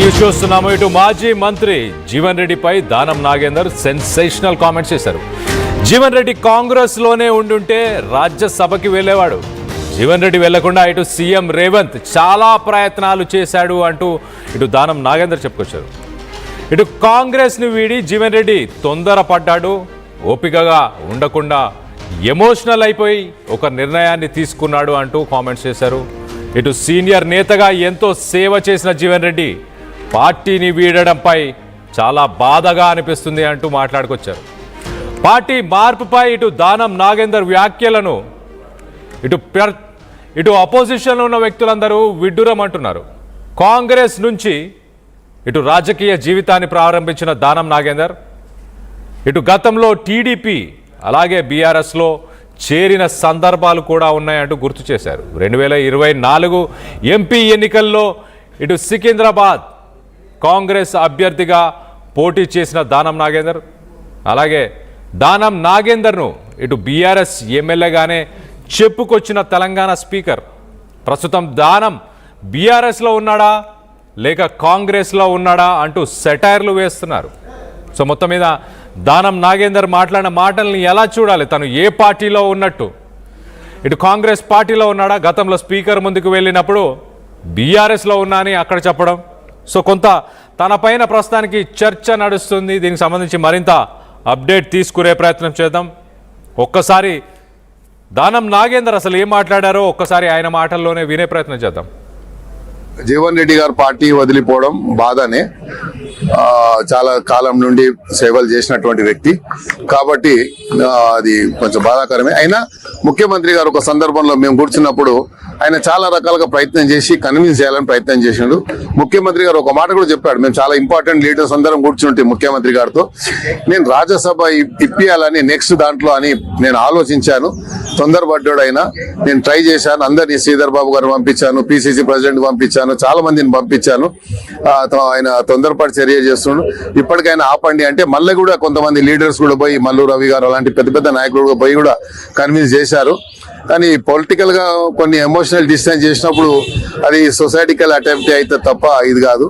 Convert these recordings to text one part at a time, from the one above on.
News చూస్తున్నాము. ఇటు మాజీ మంత్రి జీవన్ రెడ్డిపై దానం నాగేందర్ సెన్సేషనల్ కామెంట్స్ చేశారు. జీవన్ రెడ్డి కాంగ్రెస్ లోనే ఉండుంటే రాజ్యసభకి వెళ్ళేవాడు. జీవన్ రెడ్డి వెళ్లకుండా ఇటు సీఎం రేవంత్ చాలా ప్రయత్నాలు చేశాడు అంటూ ఇటు దానం నాగేందర్ చెప్పుకొచ్చారు. ఇటు కాంగ్రెస్ ని వీడి జీవన్ రెడ్డి తొందరపడ్డాడు, ఓపికగా ఉండకుండా ఎమోషనల్ అయిపోయి ఒక నిర్ణయాన్ని తీసుకున్నాడు అంటూ కామెంట్స్ చేశారు. ఇటు సీనియర్ నేతగా ఎంతో సేవ చేసిన జీవన్ రెడ్డి పార్టీని వీడడంపై చాలా బాధగా అనిపిస్తుంది అంటూ మాట్లాడుకొచ్చారు. పార్టీ మార్పుపై ఇటు దానం నాగేందర్ వ్యాఖ్యలను ఇటు అపోజిషన్లో ఉన్న వ్యక్తులందరూ విడ్డూరమంటున్నారు. కాంగ్రెస్ నుంచి ఇటు రాజకీయ జీవితాన్ని ప్రారంభించిన దానం నాగేందర్ ఇటు గతంలో టీడీపీ అలాగే బీఆర్ఎస్లో చేరిన సందర్భాలు కూడా ఉన్నాయంటూ గుర్తు చేశారు. 2024 ఎంపీ ఎన్నికల్లో ఇటు సికింద్రాబాద్ కాంగ్రెస్ అభ్యర్థిగా పోటీ చేసిన దానం నాగేందర్ అలాగే దానం నాగేందర్ను ఇటు బీఆర్ఎస్ ఎమ్మెల్యేగానే చెప్పుకొచ్చిన తెలంగాణ స్పీకర్ ప్రస్తుతం దానం బీఆర్ఎస్లో ఉన్నాడా లేక కాంగ్రెస్లో ఉన్నాడా అంటూ సెటైర్లు వేస్తున్నారు. సో మొత్తం మీద దానం నాగేందర్ మాట్లాడిన మాటల్ని ఎలా చూడాలి? తను ఏ పార్టీలో ఉన్నట్టు? ఇటు కాంగ్రెస్ పార్టీలో ఉన్నాడా? గతంలో స్పీకర్ ముందుకు వెళ్ళినప్పుడు బీఆర్ఎస్లో ఉన్నా అని అక్కడ చెప్పడం. సో కొంత తన పైన ప్రస్తుతానికి చర్చ నడుస్తుంది. దీనికి సంబంధించి మరింత అప్డేట్ తీసుకునే ప్రయత్నం చేద్దాం. ఒక్కసారి దానం నాగేందర్ అసలు ఏం మాట్లాడారో ఒక్కసారి ఆయన మాటల్లోనే వినే ప్రయత్నం చేద్దాం. జీవన్ రెడ్డి గారు పార్టీ వదిలిపోవడం బాధనే. చాలా కాలం నుండి సేవలు చేసినటువంటి వ్యక్తి కాబట్టి అది కొంచెం బాధాకరమే. అయినా ముఖ్యమంత్రి గారు ఒక సందర్భంలో మేము కూర్చున్నప్పుడు ఆయన చాలా రకాలుగా ప్రయత్నం చేసి కన్విన్స్ చేయాలని ప్రయత్నం చేసినాడు. ముఖ్యమంత్రి గారు ఒక మాట కూడా చెప్పాడు, మేము చాలా ఇంపార్టెంట్ లీడర్స్ అందరం కూర్చుంటే ముఖ్యమంత్రి గారితో నేను రాజ్యసభ ఇప్పియాలని నెక్స్ట్ దాంట్లో అని నేను ఆలోచించాను. తొందరపడ్డాడు అయినా నేను ట్రై చేశాను. అందరినీ శ్రీధర్ బాబు గారు పంపించాను, పిసిసి ప్రెసిడెంట్ పంపించాను, చాలా మందిని పంపించాను. ఆయన తొందరపాటు చర్య చేస్తున్నాడు. ఇప్పటికైనా ఆపండి అంటే మళ్ళీ కూడా కొంతమంది లీడర్స్ కూడా పోయి మల్లు రవి గారు అలాంటి పెద్ద పెద్ద నాయకులు పోయి కూడా కన్విన్స్ చేశారు. కానీ పొలిటికల్ గా కొన్ని ఎమోషనల్ డిస్టెన్స్ చేసినప్పుడు అది సొసైటికల్ అటెంప్ట్ అయితే తప్ప ఇది కాదు.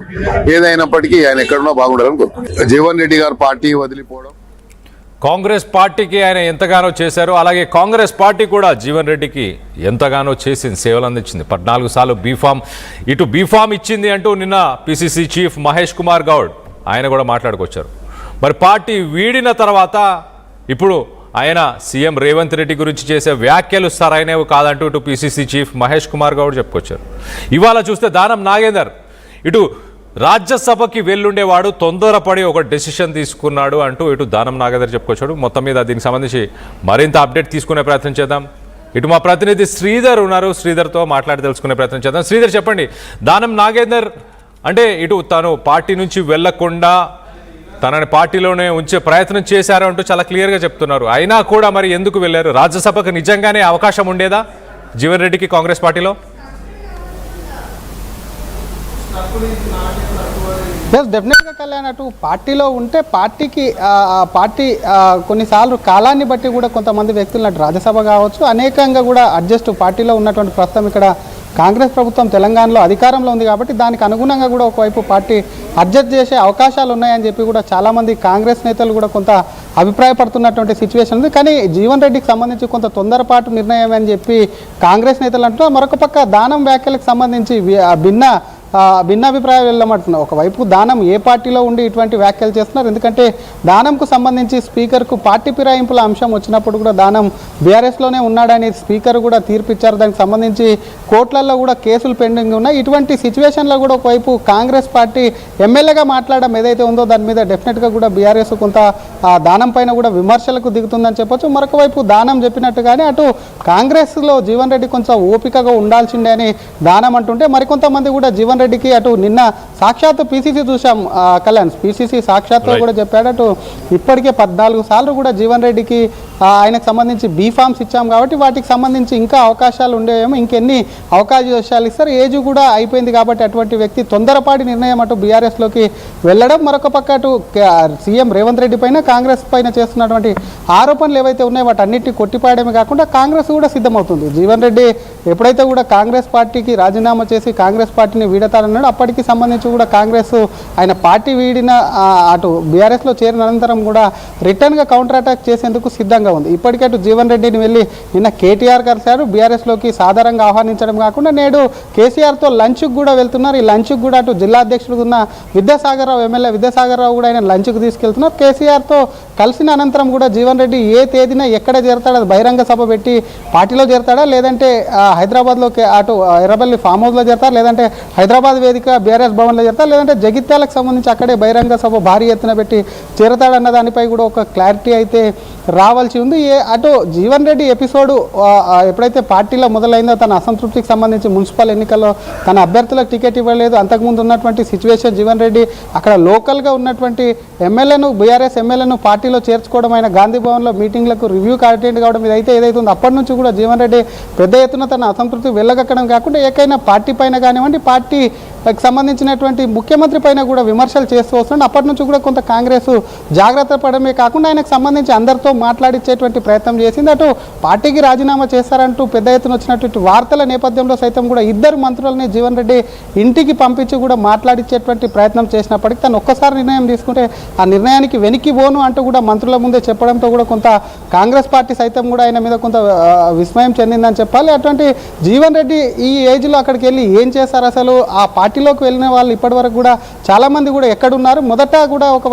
ఏదైనప్పటికీ ఆయన ఎక్కడున్నా బాగుండాలని కోరుకుంటున్నాను. జీవన్ రెడ్డి గారు పార్టీ వదిలిపోవడం కాంగ్రెస్ పార్టీకి ఆయన ఎంతగానో చేశారు. అలాగే కాంగ్రెస్ పార్టీ కూడా జీవన్ రెడ్డికి ఎంతగానో చేసింది, సేవలు అందించింది. 14 సార్లు బీఫామ్ ఇచ్చింది అంటూ నిన్న పిసిసి చీఫ్ మహేష్ కుమార్ గౌడ్ ఆయన కూడా మాట్లాడుకొచ్చారు. మరి పార్టీ వీడిన తర్వాత ఇప్పుడు ఆయన సీఎం రేవంత్ రెడ్డి గురించి చేసే వ్యాఖ్యలు సరైనవి కాదంటూ ఇటు పిసిసి చీఫ్ మహేష్ కుమార్ గౌడ్ చెప్పుకొచ్చారు. ఇవాళ చూస్తే దానం నాగేందర్ ఇటు రాజ్యసభకి వెళ్ళుండేవాడు, తొందరపడి ఒక డెసిషన్ తీసుకున్నాడు అంటూ ఇటు దానం నాగేందర్ చెప్పుకొచ్చాడు. మొత్తం మీద దీనికి సంబంధించి మరింత అప్డేట్ తీసుకునే ప్రయత్నం చేద్దాం. ఇటు మా ప్రతినిధి శ్రీధర్ ఉన్నారు, శ్రీధర్తో మాట్లాడి తెలుసుకునే ప్రయత్నం చేద్దాం. శ్రీధర్ చెప్పండి, దానం నాగేందర్ అంటే ఇటు తను పార్టీ నుంచి వెళ్లకుండా తనని పార్టీలోనే ఉంచే ప్రయత్నం చేశారు అంటూ చాలా క్లియర్గా చెప్తున్నారు. అయినా కూడా మరి ఎందుకు వెళ్ళారు? రాజ్యసభకు నిజంగానే అవకాశం ఉండేదా జీవన్ రెడ్డికి కాంగ్రెస్ పార్టీలో? డెఫినెట్గా కళ్యాణ్ అటు పార్టీలో ఉంటే పార్టీ కొన్నిసార్లు కాలాన్ని బట్టి కూడా కొంతమంది వ్యక్తులు అటు రాజ్యసభ కావచ్చు అనేకంగా కూడా అడ్జస్ట్ పార్టీలో ఉన్నటువంటి ప్రస్తుతం ఇక్కడ కాంగ్రెస్ ప్రభుత్వం తెలంగాణలో అధికారంలో ఉంది కాబట్టి దానికి అనుగుణంగా కూడా ఒకవైపు పార్టీ అడ్జస్ట్ చేసే అవకాశాలు ఉన్నాయని చెప్పి కూడా చాలామంది కాంగ్రెస్ నేతలు కూడా కొంత అభిప్రాయపడుతున్నటువంటి సిచ్యువేషన్ ఉంది. కానీ జీవన్ రెడ్డికి సంబంధించి కొంత తొందరపాటు నిర్ణయం అని చెప్పి కాంగ్రెస్ నేతలు అంటున్నారు. మరొక పక్క దానం వ్యాఖ్యలకు సంబంధించి భిన్నాభిప్రాయాలు వెళ్ళమంటున్నారు. ఒకవైపు దానం ఏ పార్టీలో ఉండి ఇటువంటి వ్యాఖ్యలు చేస్తున్నారు, ఎందుకంటే దానంకు సంబంధించి స్పీకర్కు పార్టీ ఫిరాయింపుల అంశం వచ్చినప్పుడు కూడా దానం బీఆర్ఎస్లోనే ఉన్నాడని స్పీకర్ కూడా తీర్పిచ్చారు. దానికి సంబంధించి కోర్టులలో కూడా కేసులు పెండింగ్ ఉన్నాయి. ఇటువంటి సిచ్యువేషన్లో కూడా ఒకవైపు కాంగ్రెస్ పార్టీ ఎమ్మెల్యేగా మాట్లాడడం ఏదైతే ఉందో దాని మీద డెఫినెట్గా కూడా బీఆర్ఎస్ కొంత దానం పైన కూడా విమర్శలకు దిగుతుందని చెప్పొచ్చు. మరొక వైపు దానం చెప్పినట్టుగానే అటు కాంగ్రెస్లో జీవన్ రెడ్డి కొంచెం ఓపికగా ఉండాల్సిందే అని దానం అంటుంటే మరికొంతమంది కూడా జీవన్ రెడ్డికి అటు నిన్న సాక్షాత్తు పిసిసి చూసాం కళ్యాణ్, పిసిసి సాక్షాత్తు కూడా చెప్పాడు అటు ఇప్పటికే 14 సార్లు కూడా జీవన్ రెడ్డికి ఆయనకు సంబంధించి బీఫామ్స్ ఇచ్చాం కాబట్టి వాటికి సంబంధించి ఇంకా అవకాశాలు ఉండేవేమో, ఇంకెన్ని అవకాశాలు ఇస్తారు, ఏజ్ కూడా అయిపోయింది కాబట్టి అటువంటి వ్యక్తి తొందరపాటి నిర్ణయం అటు బీఆర్ఎస్లోకి వెళ్ళడం. మరొక పక్క అటు సీఎం రేవంత్ రెడ్డి పైన కాంగ్రెస్ పైన చేస్తున్నటువంటి ఆరోపణలు ఏవైతే ఉన్నాయో వాటన్నిటిని కొట్టిపాయడమే కాకుండా కాంగ్రెస్ కూడా సిద్ధమవుతుంది. జీవన్ రెడ్డి ఎప్పుడైతే కూడా కాంగ్రెస్ పార్టీకి రాజీనామా చేసి కాంగ్రెస్ పార్టీని చేరతాడన్నాడు. అప్పటికి సంబంధించి కూడా కాంగ్రెస్ ఆయన పార్టీ వీడిన అటు బీఆర్ఎస్లో చేరిన అనంతరం కూడా రిటర్న్గా కౌంటర్ అటాక్ చేసేందుకు సిద్ధంగా ఉంది. ఇప్పటికే అటు జీవన్ రెడ్డిని వెళ్ళి నిన్న కేటీఆర్ కలిశారు. బీఆర్ఎస్లోకి సాధారణంగా ఆహ్వానించడం కాకుండా నేడు కేసీఆర్తో లంచ్కి కూడా వెళ్తున్నారు. ఈ లంచ్కి కూడా అటు జిల్లా అధ్యక్షుడు ఉన్న విద్యాసాగర్ రావు ఎమ్మెల్యే విద్యాసాగర్ రావు కూడా ఆయన లంచ్కి తీసుకెళ్తున్నారు. కేసీఆర్తో కలిసిన అనంతరం కూడా జీవన్ రెడ్డి ఏ తేదీన ఎక్కడ చేరతాడో అది బహిరంగ సభ పెట్టి పార్టీలో చేరతాడా, లేదంటే హైదరాబాద్లో అటు ఎర్రబల్లి ఫామ్ హౌస్లో చేరతారు, లేదంటే హైదరాబాద్ వేదిక బీఆర్ఎస్ భవన్లో చేరతారు, లేదంటే జగిత్యాలకు సంబంధించి అక్కడే బహిరంగ సభ భారీ ఎత్తున పెట్టి చేరతాడన్న దానిపై కూడా ఒక క్లారిటీ అయితే రావాల్సి ఉంది. అటు జీవన్ రెడ్డి ఎపిసోడ్ ఎప్పుడైతే పార్టీలో మొదలైందో తన అసంతృప్తికి సంబంధించి మున్సిపల్ ఎన్నికల్లో తన అభ్యర్థులకు టికెట్ ఇవ్వలేదు, అంతకుముందు ఉన్నటువంటి సిచ్యువేషన్ జీవన్ రెడ్డి అక్కడ లోకల్గా ఉన్నటువంటి ఎమ్మెల్యేను బీఆర్ఎస్ ఎమ్మెల్యేను పార్టీలో చేర్చుకోవడం, ఆయన గాంధీ భవన్లో మీటింగ్లకు రివ్యూకి అటెండ్ కావడం, ఇదైతే ఏదైతే ఉందో అప్పటి నుంచి కూడా జీవన్ రెడ్డి పెద్ద ఎత్తున తన అసంతృప్తి వెళ్ళగక్కడం కాకుండా ఏకైనా పార్టీ పైన కానివ్వండి పార్టీకి సంబంధించినటువంటి ముఖ్యమంత్రి పైన కూడా విమర్శలు చేస్తూ వస్తున్నాడు. అప్పటి నుంచి కూడా కొంత కాంగ్రెస్ జాగ్రత్త పడమే కాకుండా ఆయనకు సంబంధించి అందరితో మాట్లాడించేటువంటి ప్రయత్నం చేసింది. అటు పార్టీకి రాజీనామా చేస్తారంటూ పెద్ద ఎత్తున వచ్చినటువంటి వార్తల నేపథ్యంలో సైతం కూడా ఇద్దరు మంత్రులని జీవన్ రెడ్డి ఇంటికి పంపించి కూడా మాట్లాడించేటువంటి ప్రయత్నం చేసినప్పటికీ తను ఒక్కసారి నిర్ణయం తీసుకుంటే ఆ నిర్ణయానికి వెనక్కి పోను అంటూ కూడా మంత్రుల ముందే చెప్పడంతో కూడా కొంత కాంగ్రెస్ పార్టీ సైతం కూడా ఆయన మీద కొంత విస్మయం చెందిందని చెప్పాలి. అటువంటి జీవన్ రెడ్డి ఈ ఏజ్లో అక్కడికి వెళ్ళి ఏం చేస్తారు, అసలు ఆ పార్టీలోకి వెళ్ళిన వాళ్ళు ఇప్పటి వరకు కూడా చాలామంది కూడా ఎక్కడున్నారు, మొదట కూడా ఒక